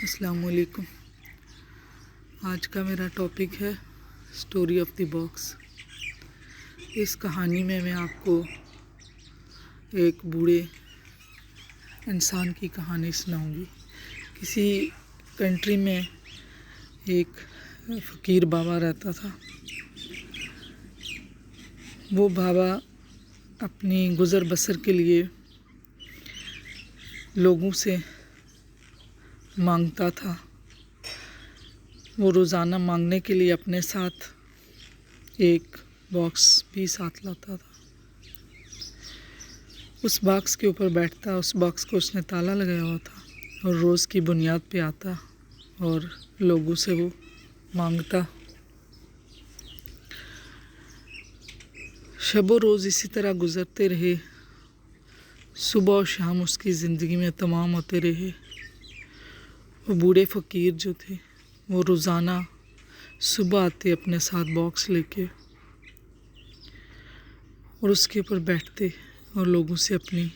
السلام علیکم۔ آج کا میرا ٹاپک ہے اسٹوری آف دی باکس۔ اس کہانی میں آپ کو ایک بوڑھے انسان کی کہانی سناؤں گی۔ کسی کنٹری میں ایک فقیر بابا رہتا تھا۔ وہ بابا اپنی گزر بسر کے لیے لوگوں سے مانگتا تھا۔ وہ روزانہ مانگنے کے لیے اپنے ساتھ ایک باکس بھی ساتھ لاتا تھا۔ اس باکس کے اوپر بیٹھتا، اس باکس کو اس نے تالا لگایا ہوا تھا اور روز کی بنیاد پہ آتا اور لوگوں سے وہ مانگتا۔ شب و روز اسی طرح گزرتے رہے۔ صبح و شام اس کی زندگی میں تمام ہوتے رہے۔ وہ بوڑھے فقیر جو تھے وہ روزانہ صبح آتے اپنے ساتھ باکس لے کے اور اس کے اوپر بیٹھتے اور لوگوں سے اپنی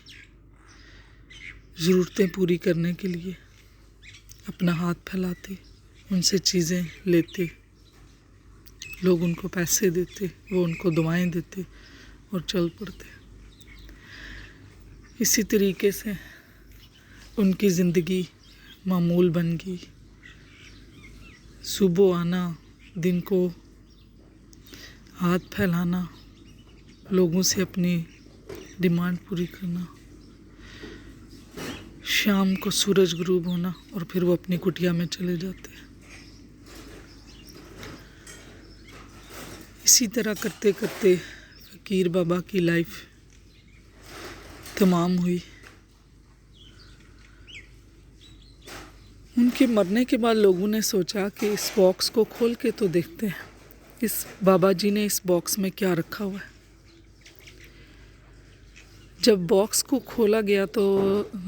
ضرورتیں پوری کرنے کے لیے اپنا ہاتھ پھیلاتے، ان سے چیزیں لیتے، لوگ ان کو پیسے دیتے، وہ ان کو دعائیں دیتے اور چل پڑتے۔ اسی طریقے سے ان کی زندگی معمول بن گئی۔ صبح آنا، دن کو ہاتھ پھیلانا، لوگوں سے اپنی ڈیمانڈ پوری کرنا، شام کو سورج غروب ہونا اور پھر وہ اپنی کٹیا میں چلے جاتے۔ اسی طرح کرتے کرتے فقیر بابا کی لائف تمام ہوئی۔ ان کے مرنے کے بعد لوگوں نے سوچا کہ اس باکس کو کھول کے تو دیکھتے ہیں، اس بابا جی نے اس باکس میں کیا رکھا ہوا ہے۔ جب باکس کو کھولا گیا تو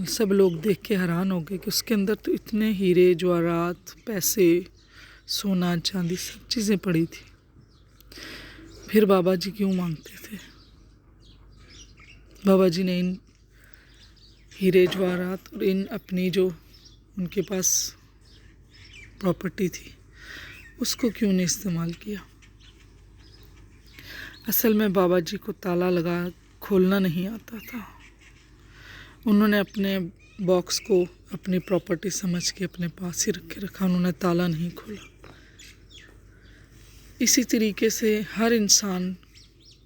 سب لوگ دیکھ کے حیران ہو گئے کہ اس کے اندر تو اتنے ہیرے جواہرات، پیسے، سونا چاندی سب چیزیں پڑی تھی۔ پھر بابا جی کیوں مانگتے تھے؟ بابا جی نے ان ہیرے جواہرات اور ان اپنی جو ان کے پاس پراپرٹی تھی اس کو کیوں نہیں استعمال کیا؟ اصل میں بابا جی کو تالا لگا کھولنا نہیں آتا تھا۔ انہوں نے اپنے باکس کو اپنی پراپرٹی سمجھ کے اپنے پاس ہی رکھا، انہوں نے تالا نہیں کھولا۔ اسی طریقے سے ہر انسان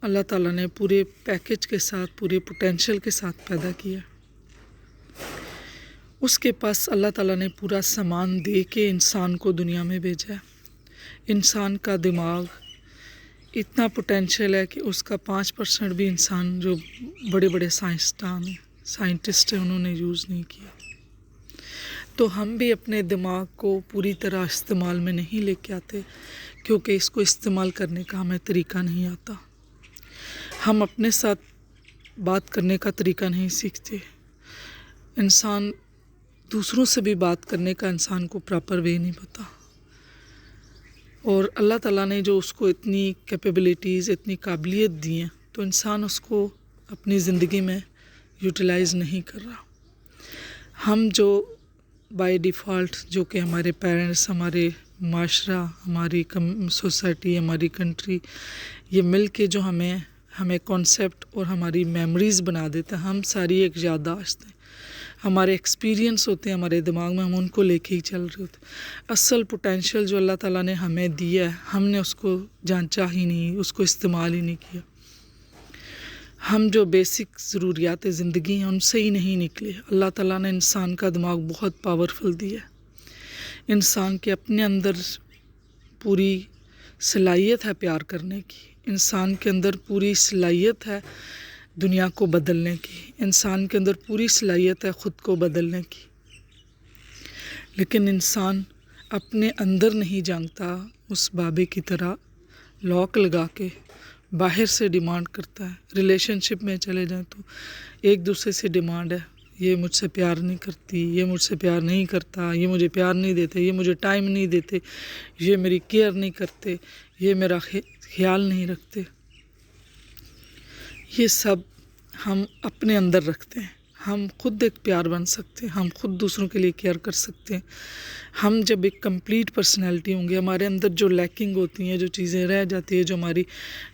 اللہ تعالیٰ نے پورے پیکج کے ساتھ، پورے پوٹینشل کے ساتھ پیدا کیا۔ اس کے پاس اللہ تعالیٰ نے پورا سامان دے کے انسان کو دنیا میں بھیجا ہے۔ انسان کا دماغ اتنا پوٹینشیل ہے کہ اس کا 5% بھی انسان جو بڑے بڑے سائنٹسٹ ہیں انہوں نے یوز نہیں کیا۔ تو ہم بھی اپنے دماغ کو پوری طرح استعمال میں نہیں لے کے آتے کیونکہ اس کو استعمال کرنے کا ہمیں طریقہ نہیں آتا۔ ہم اپنے ساتھ بات کرنے کا طریقہ نہیں سیکھتے۔ انسان دوسروں سے بھی بات کرنے کا انسان کو پراپر وے نہیں پتا، اور اللہ تعالیٰ نے جو اس کو اتنی کیپیبلٹیز، اتنی قابلیت دی ہیں تو انسان اس کو اپنی زندگی میں یوٹیلائز نہیں کر رہا۔ ہم جو بائی ڈیفالٹ جو کہ ہمارے پیرنٹس، ہمارے معاشرہ، ہماری سوسائٹی، ہماری کنٹری، یہ مل کے جو ہمیں کانسیپٹ اور ہماری میموریز بنا دیتا ہے، ہم ساری ایک یادداشت ہیں، ہمارے ایکسپیرینس ہوتے ہیں ہمارے دماغ میں، ہم ان کو لے کے ہی چل رہے ہوتے ہیں۔ اصل پوٹینشیل جو اللہ تعالیٰ نے ہمیں دیا ہے ہم نے اس کو جانچا ہی نہیں، اس کو استعمال ہی نہیں کیا۔ ہم جو بیسک ضروریات زندگی ہیں ان سے ہی نہیں نکلے۔ اللہ تعالیٰ نے انسان کا دماغ بہت پاورفل دیا ہے۔ انسان کے اپنے اندر پوری صلاحیت ہے پیار کرنے کی، انسان کے اندر پوری صلاحیت ہے دنیا کو بدلنے کی، انسان کے اندر پوری صلاحیت ہے خود کو بدلنے کی، لیکن انسان اپنے اندر نہیں جانتا۔ اس بابے کی طرح لاک لگا کے باہر سے ڈیمانڈ کرتا ہے۔ ریلیشن شپ میں چلے جائیں تو ایک دوسرے سے ڈیمانڈ ہے، یہ مجھ سے پیار نہیں کرتی، یہ مجھ سے پیار نہیں کرتا، یہ مجھے پیار نہیں دیتے، یہ مجھے ٹائم نہیں دیتے، یہ میری کیئر نہیں کرتے، یہ میرا خیال نہیں رکھتے۔ یہ سب ہم اپنے اندر رکھتے ہیں۔ ہم خود ایک پیار بن سکتے ہیں, ہم خود دوسروں کے لیے کیئر کر سکتے ہیں. ہم جب ایک کمپلیٹ پرسنالٹی ہوں گے, ہمارے اندر جو لیکنگ ہوتی ہیں, جو چیزیں رہ جاتی ہیں, جو ہماری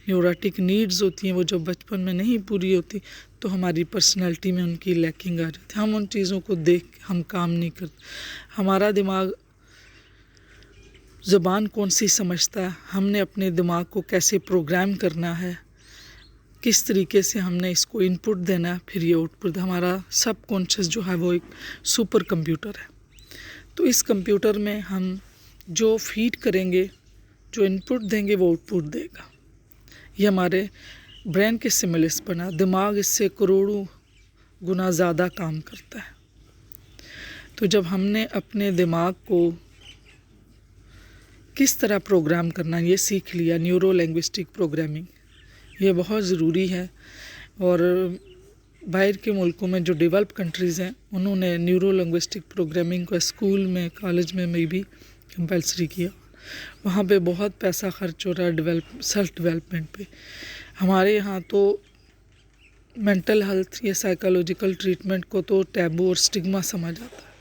نیوروٹک نیڈز ہوتی ہیں, وہ جو بچپن میں نہیں پوری ہوتی, تو ہماری پرسنالٹی میں ان کی لیکنگ آ جاتی ہے. ہم ان چیزوں کو دیکھ ہم کام نہیں کرتے. ہمارا دماغ زبان کون سی سمجھتا ہے, ہم نے اپنے دماغ کو کیسے پروگرام کرنا ہے, کس طریقے سے ہم نے اس کو ان پٹ دینا ہے, پھر یہ آؤٹ پٹ. ہمارا سب کانشیس جو ہے وہ ایک سپر کمپیوٹر ہے. تو اس کمپیوٹر میں ہم جو فیڈ کریں گے, جو ان پٹ دیں گے, وہ آؤٹ پٹ دے گا. یہ ہمارے برین کے سملس بنا. دماغ اس سے کروڑوں گنا زیادہ کام کرتا ہے. تو جب ہم نے اپنے دماغ کو کس طرح پروگرام کرنا یہ سیکھ لیا, نیورو لینگوسٹک پروگرامنگ, یہ بہت ضروری ہے. اور باہر کے ملکوں میں جو ڈیولپ کنٹریز ہیں, انہوں نے نیورو لینگوسٹک پروگرامنگ کو اسکول میں, کالج میں بھی کمپلسری کیا. وہاں پہ بہت پیسہ خرچ ہو رہا ہے سیلف ڈیولپمنٹ پہ. ہمارے یہاں تو مینٹل ہیلتھ یا سائیکالوجیکل ٹریٹمنٹ کو تو ٹیبو اور اسٹگما سمجھا جاتا ہے.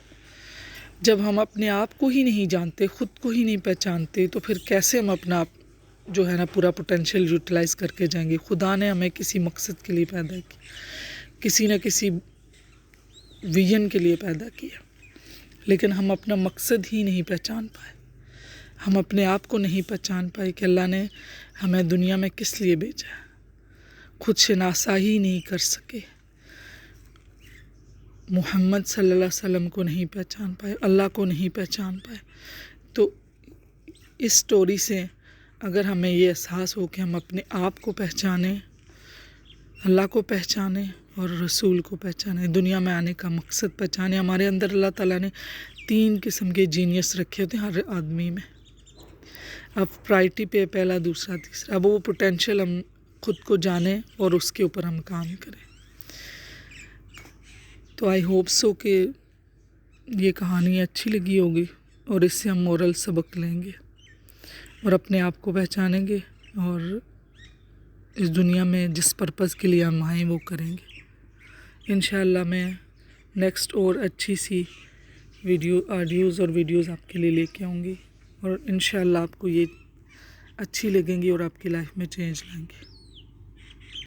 جب ہم اپنے آپ کو ہی نہیں جانتے, خود کو ہی نہیں پہچانتے, تو پھر کیسے ہم اپنا آپ جو ہے نا پورا پوٹینشیل یوٹیلائز کر کے جائیں گے. خدا نے ہمیں کسی مقصد کے لیے پیدا کیا, کسی نہ کسی ویژن کے لیے پیدا کیا, لیکن ہم اپنا مقصد ہی نہیں پہچان پائے. ہم اپنے آپ کو نہیں پہچان پائے کہ اللہ نے ہمیں دنیا میں کس لیے بھیجا ہے. خود شناسائی نہیں کر سکے, محمد صلی اللہ علیہ وسلم کو نہیں پہچان پائے, اللہ کو نہیں پہچان پائے. تو اس سٹوری سے اگر ہمیں یہ احساس ہو کہ ہم اپنے آپ کو پہچانیں, اللہ کو پہچانیں اور رسول کو پہچانیں, دنیا میں آنے کا مقصد پہچانیں. ہمارے اندر اللہ تعالیٰ نے 3 قسم کے جینیس رکھے ہوتے ہیں ہر آدمی میں. اب پرائرٹی پہ پہلا, دوسرا, تیسرا. اب وہ پوٹینشیل ہم خود کو جانیں اور اس کے اوپر ہم کام کریں. تو آئی ہوپ سو کہ یہ کہانی اچھی لگی ہوگی اور اس سے ہم مورل سبق لیں گے اور اپنے آپ کو پہچانیں گے, اور اس دنیا میں جس پرپز کے لیے ہم آئیں وہ کریں گے. انشاءاللہ میں نیکسٹ اور اچھی سی آڈیوز اور ویڈیوز آپ کے لیے لے کے آؤں گی, اور انشاءاللہ آپ کو یہ اچھی لگیں گی اور آپ کی لائف میں چینج لائیں گے.